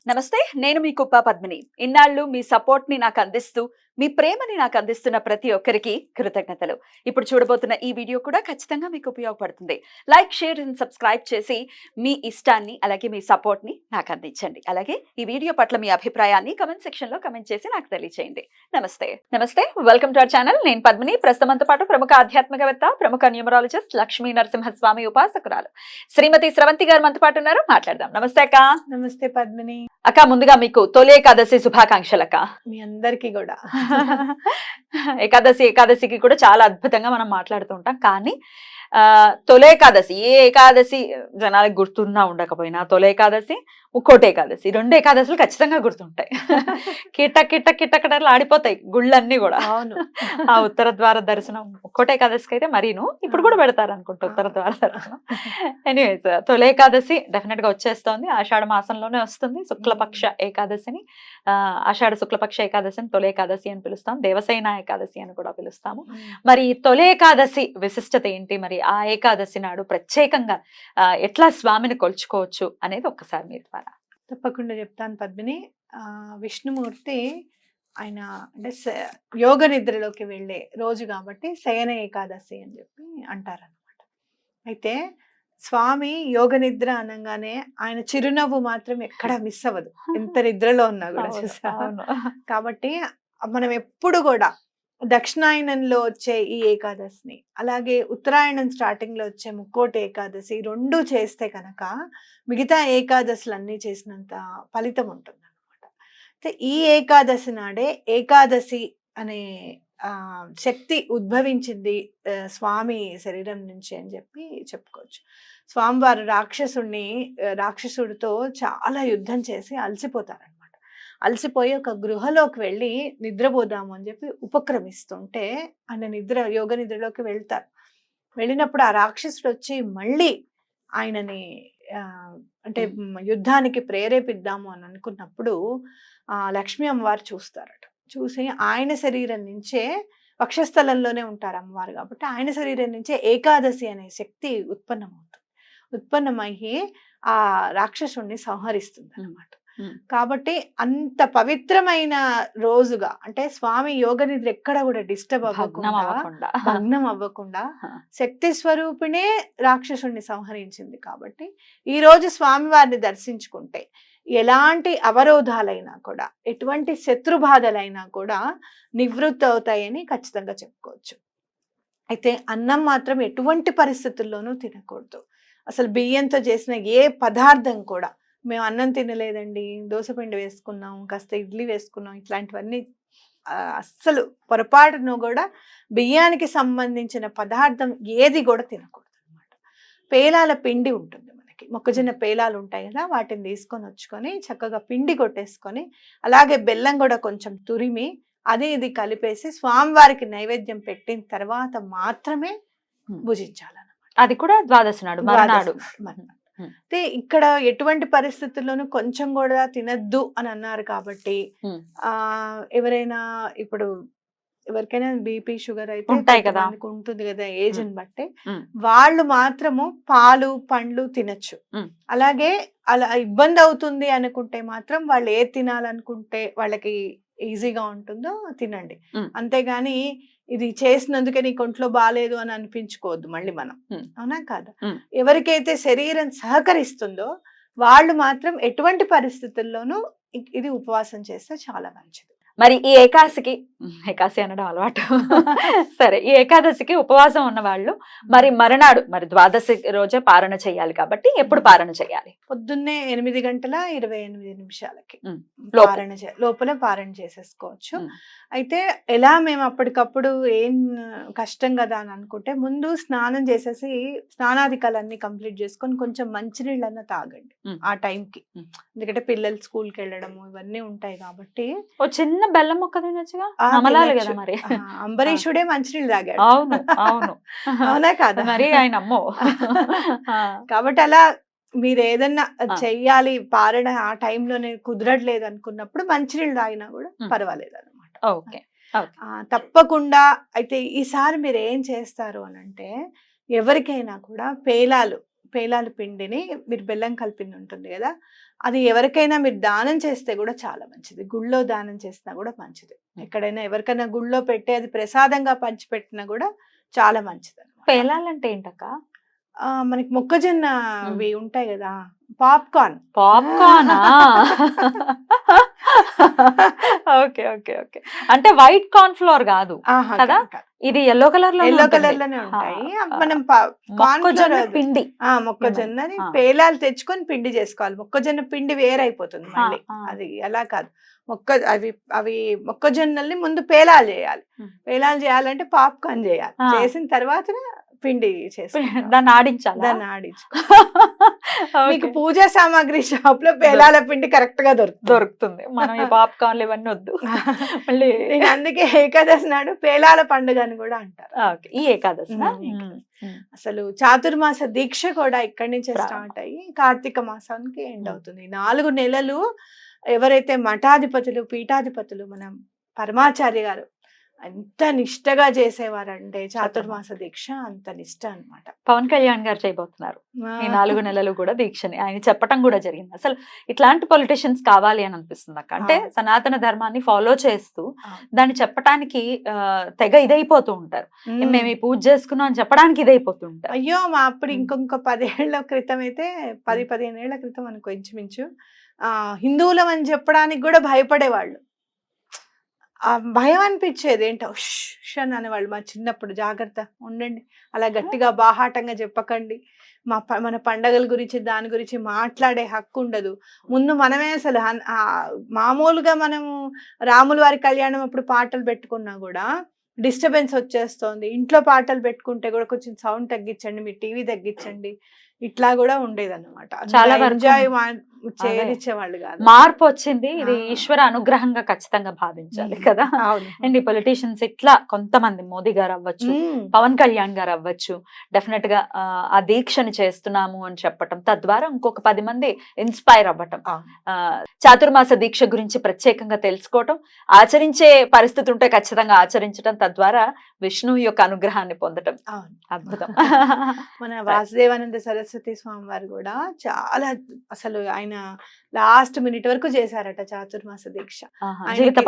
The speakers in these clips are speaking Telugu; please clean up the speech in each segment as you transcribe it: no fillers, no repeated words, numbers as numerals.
నమస్తే, నేను మీ కుప్ప పద్మిని. ఇన్నాళ్ళు మీ సపోర్ట్‌ని నాకు అందిస్తూ, మీ ప్రేమని నాకు అందిస్తున్న ప్రతి ఒక్కరికి కృతజ్ఞతలు. ఇప్పుడు చూడబోతున్న ఈ వీడియో కూడా ఖచ్చితంగా మీకు ఉపయోగపడుతుంది. లైక్, షేర్ అండ్ సబ్స్క్రైబ్ చేసి మీ ఇష్టాన్ని అలాగే మీ సపోర్ట్‌ని నాకు అందించండి. అలాగే ఈ వీడియో పట్ల మీ అభిప్రాయాన్ని కామెంట్ సెక్షన్‌లో కామెంట్ చేసి నాకు తెలియజేయండి. నమస్తే. Welcome to our channel. నేను పద్మిని. ప్రస్తుతం మనతో పాటు ప్రముఖ ఆధ్యాత్మికవేత్త, ప్రముఖ న్యూమరాలజిస్ట్ లక్ష్మీ నరసింహస్వామి ఉపాసకురాలు శ్రీమతి స్రవంతి గారు మనతో పాటు ఉన్నారు. మాట్లాడదాం. నమస్తే అక్క. నమస్తే పద్మిని. అక్క, ముందుగా మీకు తొలి ఏకాదశి శుభాకాంక్షలు అక్క. మీ అందరికి కూడా ఏకాదశికి కూడా చాలా అద్భుతంగా మనం మాట్లాడుతూ ఉంటాం. కానీ తొలి ఏకాదశి, ఏ ఏకాదశి జనాలకు గుర్తున్నా ఉండకపోయినా తొలి ఏకాదశి, ముక్కోటి ఏకాదశి, 2 ఏకాదశులు ఖచ్చితంగా గుర్తుంటాయి. కిట్టకటలు ఆడిపోతాయి గుళ్ళన్నీ కూడా. అవును. ఆ ఉత్తర ద్వార దర్శనం ముక్కోటి ఏకాదశికి అయితే మరీను ఇప్పుడు కూడా పెడతారు అనుకుంటా ఉత్తర ద్వార దర్శనం. ఎనీవేస్, తొలి ఏకాదశి డెఫినెట్ గా వచ్చేస్తోంది. ఆషాఢ మాసంలోనే వస్తుంది. శుక్లపక్ష ఏకాదశిని, ఆషాఢ శుక్లపక్ష ఏకాదశిని తొలి ఏకాదశి అని పిలుస్తాం. దేవసేన ఏకాదశి అని కూడా పిలుస్తాము. మరి తొలి ఏకాదశి విశిష్టత ఏంటి, మరి ఆ ఏకాదశి నాడు ప్రత్యేకంగా ఎట్లా స్వామిని కొలుచుకోవచ్చు అనేది ఒక్కసారి మీ ద్వారా. తప్పకుండా చెప్తాను పద్మిని. విష్ణుమూర్తి ఆయన అంటే యోగ నిద్రలోకి వెళ్ళే రోజు కాబట్టి శయన ఏకాదశి అని చెప్పి అంటారనమాట. అయితే స్వామి యోగ నిద్ర అనగానే ఆయన చిరునవ్వు మాత్రం ఎక్కడ మిస్ అవ్వదు, ఎంత నిద్రలో ఉన్నా కూడా. చూసా. కాబట్టి మనం ఎప్పుడు కూడా దక్షిణాయనంలో వచ్చే ఈ ఏకాదశిని, అలాగే ఉత్తరాయణం స్టార్టింగ్ లో వచ్చే ముక్కోటి ఏకాదశి, 2 చేస్తే కనుక మిగతా ఏకాదశులన్నీ చేసినంత ఫలితం ఉంటుంది అనమాట. అయితే ఈ ఏకాదశి నాడే ఏకాదశి అనే శక్తి ఉద్భవించింది స్వామి శరీరం నుంచి అని చెప్పి చెప్పుకోవచ్చు. స్వామివారు రాక్షసుడితో చాలా యుద్ధం చేసి అలసిపోతారనమాట. అలసిపోయి ఒక గృహలోకి వెళ్ళి నిద్రపోదాము అని చెప్పి ఉపక్రమిస్తుంటే ఆయన యోగ నిద్రలోకి వెళ్తారు. వెళ్ళినప్పుడు ఆ రాక్షసుడు వచ్చి మళ్ళీ ఆయనని అంటే యుద్ధానికి ప్రేరేపిద్దాము అని అనుకున్నప్పుడు లక్ష్మీ అమ్మవారు చూస్తారట. చూసి ఆయన శరీరం నుంచే, వక్షస్థలంలోనే ఉంటారు అమ్మవారు కాబట్టి ఆయన శరీరం నుంచే ఏకాదశి అనే శక్తి ఉత్పన్నమయ్యి ఆ రాక్షసుడిని సంహరిస్తుంది అన్నమాట. కాబట్టి అంత పవిత్రమైన రోజుగా, అంటే స్వామి యోగ నిద్ర ఎక్కడ కూడా డిస్టర్బ్ అవ్వకుండా, భగ్నం అవ్వకుండా శక్తి స్వరూపిణే రాక్షసుడిని సంహరించింది. కాబట్టి ఈ రోజు స్వామి వారిని దర్శించుకుంటే ఎలాంటి అవరోధాలైనా కూడా, ఎటువంటి శత్రు బాధలైనా కూడా నివృత్తి అవుతాయని ఖచ్చితంగా చెప్పుకోవచ్చు. అయితే అన్నం మాత్రం ఎటువంటి పరిస్థితుల్లోనూ తినకూడదు. అసలు బియ్యంతో చేసిన ఏ పదార్థం కూడా, మేము అన్నం తినలేదండి, దోసపిండి వేసుకున్నాం, కాస్త ఇడ్లీ వేసుకున్నాం, ఇట్లాంటివన్నీ అస్సలు పొరపాటును కూడా బియ్యానికి సంబంధించిన పదార్థం ఏది కూడా తినకూడదు అనమాట. పేలాల పిండి ఉంటుంది మనకి, మొక్కజొన్న పేలాలు ఉంటాయి కదా, వాటిని తీసుకొని వచ్చుకొని చక్కగా పిండి కొట్టేసుకొని, అలాగే బెల్లం కూడా కొంచెం తురిమి ఇది కలిపేసి స్వామివారికి నైవేద్యం పెట్టిన తర్వాత మాత్రమే భుజించాలన్నమాట. అది కూడా ద్వాదశి నాడు, మర్నాడు. అయితే ఇక్కడ ఎటువంటి పరిస్థితుల్లోనూ కొంచెం కూడా తినద్దు అని అన్నారు కాబట్టి ఎవరైనా ఇప్పుడు ఎవరికైనా బీపీ షుగర్ అయితే ఉంటాయి కదా, ఉంటుంది కదా ఏజ్ ని బట్టి, వాళ్ళు మాత్రము పాలు పండ్లు తినచ్చు. అలాగే అలా ఇబ్బంది అవుతుంది అనుకుంటే మాత్రం వాళ్ళు ఏది తినాలనుకుంటే వాళ్ళకి ఈజీగా ఉంటుందో తినండి. అంతేగాని ఇది చేసినందుకే నీకు ఒంట్లో బాగాలేదు అని అనిపించుకోవద్దు మళ్ళీ మనం. అవునా కాదా? ఎవరికైతే శరీరం సహకరిస్తుందో వాళ్ళు మాత్రం ఎటువంటి పరిస్థితుల్లోనూ ఇది ఉపవాసం చేస్తే చాలా మంచిది. మరి ఈ ఏకాదశి అనడం అలవాటు సరే, ఈ ఏకాదశికి ఉపవాసం ఉన్న వాళ్ళు మరి మరునాడు, మరి ద్వాదశి రోజే పారణ చేయాలి కాబట్టి ఎప్పుడు పారణ చేయాలి? పొద్దున్నే 8:28 లోపల పారణ చేసేసుకోవచ్చు. అయితే ఎలా మేము అప్పటికప్పుడు ఏం కష్టం కదా అని అనుకుంటే, ముందు స్నానం చేసేసి స్నానాధికాలన్నీ కంప్లీట్ చేసుకొని కొంచెం మంచినీళ్ళన్నా తాగండి ఆ టైంకి. ఎందుకంటే పిల్లలు స్కూల్కి వెళ్ళడము ఇవన్నీ ఉంటాయి కాబట్టి. చిన్న బెల్లం మొక్క తినొచ్చుగా, కదా మరి. అంబరీషుడే మంచినీళ్ళు తాగాడు. అవును అవును, అవునా కాదా? మరి ఆయన అమ్మో. కాబట్టి అలా మీరు ఏదన్నా చెయ్యాలి, పారణ ఆ టైంలోనే కుదరట్లేదు అనుకున్నప్పుడు మంచినీళ్ళు తాగినా కూడా పర్వాలేదు అనమాట. తప్పకుండా. అయితే ఈసారి మీరు ఏం చేస్తారు అని అంటే, ఎవరికైనా కూడా పేలాలు పేలాల పిండిని మీరు బెల్లం కలిపింది ఉంటుంది కదా, అది ఎవరికైనా మీరు దానం చేస్తే కూడా చాలా మంచిది. గుళ్ళో దానం చేసినా కూడా మంచిది. ఎక్కడైనా ఎవరికైనా గుళ్ళో పెట్టి అది ప్రసాదంగా పంచిపెట్టినా కూడా చాలా మంచిది అన్నమాట. పేలాలంటే ఏంటక్క? మనకి మొక్కజొన్న అవి ఉంటాయి కదా, పాప్కార్న్. పాప్కార్నా? Okay okay okay. అంటే వైట్ కార్న్ ఫ్లోర్ కాదు కదా, ఇది ఎల్లో కలర్ లో లోనే ఉంటాయి. మనం మొక్కజొన్న పిండి, మొక్కజొన్నని పేలాలు తెచ్చుకొని పిండి చేసుకోవాలి. మొక్కజొన్న పిండి వేరైపోతుంది మళ్ళీ, అది అలా కాదు. అవి మొక్కజొన్నల్ని ముందు పేలాలు చేయాలి. పేలాలు చేయాలంటే పాప్కార్న్ చేయాలి. చేసిన తర్వాత పిండి దాన్ని ఆడించాలి. మీకు పూజా సామాగ్రి షాప్ లో పేలాల పిండి కరెక్ట్ గా దొరుకుతుంది. మనం ఈ పాప్కార్న్లు ఇవన్నీ వద్దు మళ్ళీ. అందుకే ఏకాదశి నాడు పేలాల పండుగ అని కూడా అంటారు. ఈ ఏకాదశి అసలు చాతుర్మాస దీక్ష కూడా ఇక్కడి నుంచే స్టార్ట్ అయ్యి కార్తీక మాసానికి ఎండ్ అవుతుంది. 4 నెలలు ఎవరైతే మఠాధిపతులు పీఠాధిపతులు మనం పరమాచార్య గారు ఎంత నిష్టగా చేసేవారంటే చాతుర్మాస దీక్ష అంత నిష్ట అన్నమాట. పవన్ కళ్యాణ్ గారు చేయబోతున్నారు ఈ 4 నెలలు కూడా దీక్షని. ఆయన చెప్పటం కూడా జరిగింది. అసలు ఇట్లాంటి పొలిటీషియన్స్ కావాలి అని అనిపిస్తుంది అక్క. అంటే సనాతన ధర్మాన్ని ఫాలో చేస్తూ దాన్ని చెప్పడానికి తెగ ఇదైపోతూ ఉంటారు. మేము ఈ పూజ చేసుకున్నాం అని చెప్పడానికి ఇదైపోతూ ఉంటారు. అయ్యో మా అప్పుడు ఇంకొక 10 ఏళ్ల క్రితం అయితే 10-15 ఏళ్ల క్రితం అనుకో ఇంచుమించు హిందువులం అని చెప్పడానికి కూడా భయపడేవాళ్ళు. భయం అనిపించేది. ఏంటో అని అనేవాళ్ళు మా చిన్నప్పుడు. జాగ్రత్త ఉండండి, అలా గట్టిగా బాహాటంగా చెప్పకండి, మన పండగల గురించి దాని గురించి మాట్లాడే హక్కు ఉండదు. ముందు మనమే అసలు మామూలుగా మనము రాముల వారి కళ్యాణం అప్పుడు పాటలు పెట్టుకున్నా కూడా డిస్టర్బెన్స్ వచ్చేస్తోంది. ఇంట్లో పాటలు పెట్టుకుంటే కూడా కొంచెం సౌండ్ తగ్గించండి, మీ టీవీ తగ్గించండి, ఇట్లా కూడా ఉండేదన్నమాట. చాలా ఎంజాయ్ చేయించేవాళ్ళు కాదు. మార్పు వచ్చింది. ఇది ఈశ్వర అనుగ్రహంగా ఖచ్చితంగా భావించాలి కదా. అండ్ ఈ పొలిటీషియన్స్ ఇట్లా కొంతమంది, మోదీ గారు అవ్వచ్చు, పవన్ కళ్యాణ్ గారు అవ్వచ్చు, డెఫినెట్ గా ఆ దీక్షని చేస్తున్నాము అని చెప్పటం, తద్వారా ఇంకొక 10 మంది ఇన్స్పైర్ అవ్వటం, చాతుర్మాస దీక్ష గురించి ప్రత్యేకంగా తెలుసుకోవటం, ఆచరించే పరిస్థితి ఉంటే ఖచ్చితంగా ఆచరించడం, తద్వారా విష్ణువు యొక్క అనుగ్రహాన్ని పొందటం. అద్భుతం. మన వాసుదేవానంద సరస్వతి స్వామి వారు కూడా చాలా అసలు ఆయన లాస్ట్ మినిట్ వరకు చేశారట చాతుర్మాస దీక్ష. జీవిత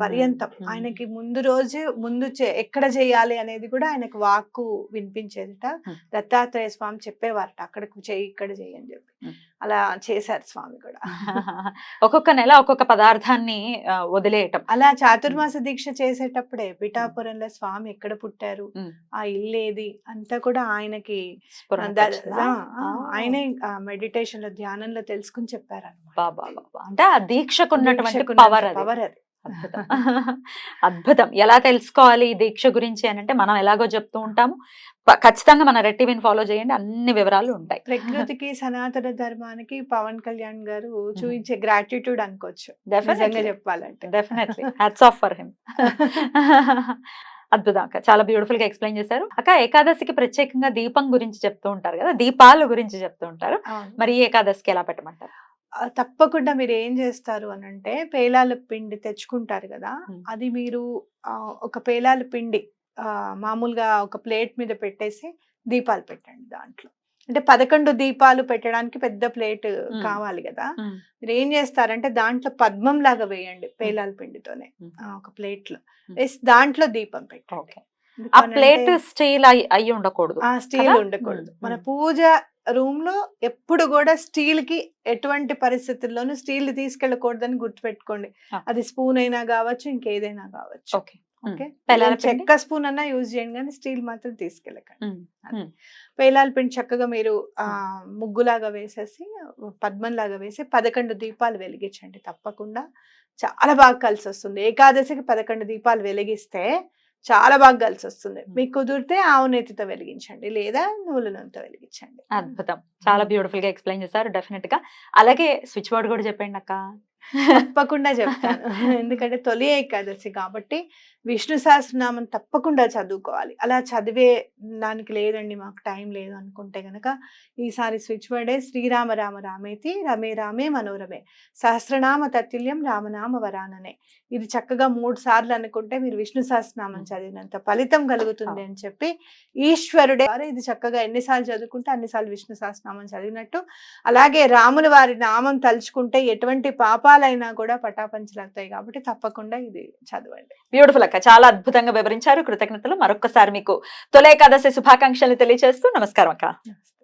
పర్యంతం ఆయనకి ముందు ఎక్కడ చేయాలి అనేది కూడా ఆయనకు వాక్కు వినిపించేదిట. దత్తాత్రేయ స్వామి చెప్పేవారట అక్కడికి చెయ్యి, ఇక్కడ చెయ్యి అని చెప్పి. అలా చేశారు స్వామి కూడా. ఒక్కొక్క నెల ఒక్కొక్క పదార్థాన్ని వదిలేయటం. అలా చాతుర్మాస దీక్ష చేసేటప్పుడే పిఠాపురంలో స్వామి ఎక్కడ పుట్టారు, ఆ ఇల్లు ఏది అంతా కూడా ఆయనకి ఆయనే మెడిటేషన్ లో ధ్యానంలో తెలుసుకుని చెప్పారు అన్నమాట. అంటే ఆ దీక్షకున్నటువంటి పవర్ అది. అద్భుతం. ఎలా తెలుసుకోవాలి ఈ దీక్ష గురించి అని అంటే మనం ఎలాగో చెప్తూ ఉంటాము. ఖచ్చితంగా మన రెడ్ టీవీని ఫాలో చేయండి, అన్ని వివరాలు ఉంటాయి. ప్రకృతికి సనాతన ధర్మానికి పవన్ కళ్యాణ్ గారు చూపించే గ్రాటిట్యూడ్ అనుకోవచ్చు నిజంగా చెప్పాలంటే. Definitely hats off for him. అద్భుతం అక్క, చాలా బ్యూటిఫుల్ గా ఎక్స్ప్లెయిన్ చేశారు. అక్క, ఏకాదశికి ప్రత్యేకంగా దీపం గురించి చెప్తూ ఉంటారు కదా, దీపాల గురించి చెప్తూ ఉంటారు. మరి ఈ ఏకాదశికి ఎలా పెట్టమంటారు? తప్పకుండా మీరు ఏం చేస్తారు అని అంటే, పేలాల పిండి తెచ్చుకుంటారు కదా, అది మీరు ఒక పేలాల పిండి మామూలుగా ఒక ప్లేట్ మీద పెట్టేసి దీపాలు పెట్టండి. దాంట్లో అంటే 11 దీపాలు పెట్టడానికి పెద్ద ప్లేట్ కావాలి కదా. మీరు ఏం చేస్తారంటే దాంట్లో పద్మం లాగా వేయండి పేలాల పిండితోనే ఒక ప్లేట్ లో వేసి దాంట్లో దీపం పెట్టండి. ఆ ప్లేట్ స్టీల్ అయి ఉండకూడదు. స్టీల్ ఉండకూడదు. మన పూజ రూమ్ లో ఎప్పుడు కూడా స్టీల్ కి ఎటువంటి పరిస్థితుల్లోనూ స్టీల్ తీసుకెళ్ళకూడదని గుర్తుపెట్టుకోండి. అది స్పూన్ అయినా కావచ్చు, ఇంకేదైనా కావచ్చు. ఓకే, చెక్క స్పూన్ అన్నా యూజ్ చేయండి కానీ స్టీల్ మాత్రం తీసుకెళ్ళకండి. పేలాల పిండి చక్కగా మీరు ముగ్గులాగా వేసేసి పద్మంలాగా వేసి 11 దీపాలు వెలిగించండి. తప్పకుండా చాలా బాగా కలిసి వస్తుంది. ఏకాదశికి 11 దీపాలు వెలిగిస్తే చాలా బాగా కలిసి వస్తుంది. మీకు కుదిరితే ఆవు నెత్తితో వెలిగించండి, లేదా నువ్వుల నూనెతో వెలిగించండి. అద్భుతం, చాలా బ్యూటిఫుల్ గా ఎక్స్ప్లెయిన్ చేశారు. డెఫినెట్ గా అలాగే స్విచ్ బోర్డ్ కూడా చెప్పండి అక్క. తప్పకుండా చెప్తాను. ఎందుకంటే తొలి ఏకాదశి కాబట్టి విష్ణు సహస్రనామం తప్పకుండా చదువుకోవాలి. అలా చదివే దానికి లేదండి మాకు టైం లేదు అనుకుంటే గనక ఈసారి స్విచ్ వర్డే శ్రీరామ రామ రామేతి రమే రామే మనోరమే సహస్రనామ తత్తుల్యం రామనామ వరాననే. ఇది చక్కగా 3 సార్లు అనుకుంటే మీరు విష్ణు సహస్రనామం చదివినంత ఫలితం కలుగుతుంది అని చెప్పి ఈశ్వరుడే ఇది చక్కగా ఎన్నిసార్లు చదువుకుంటే అన్నిసార్లు విష్ణు సహస్రనామం చదివినట్టు. అలాగే రాముల వారి నామం తలుచుకుంటే ఎటువంటి పాపాలైనా కూడా పటాపంచలవుతాయి కాబట్టి తప్పకుండా ఇది చదవండి. బ్యూటిఫుల్ అక్క, చాలా అద్భుతంగా వివరించారు. కృతజ్ఞతలు. మరొక్కసారి మీకు తొలి ఏకాదశి శుభాకాంక్షలు తెలియజేస్తూ నమస్కారం అక్క.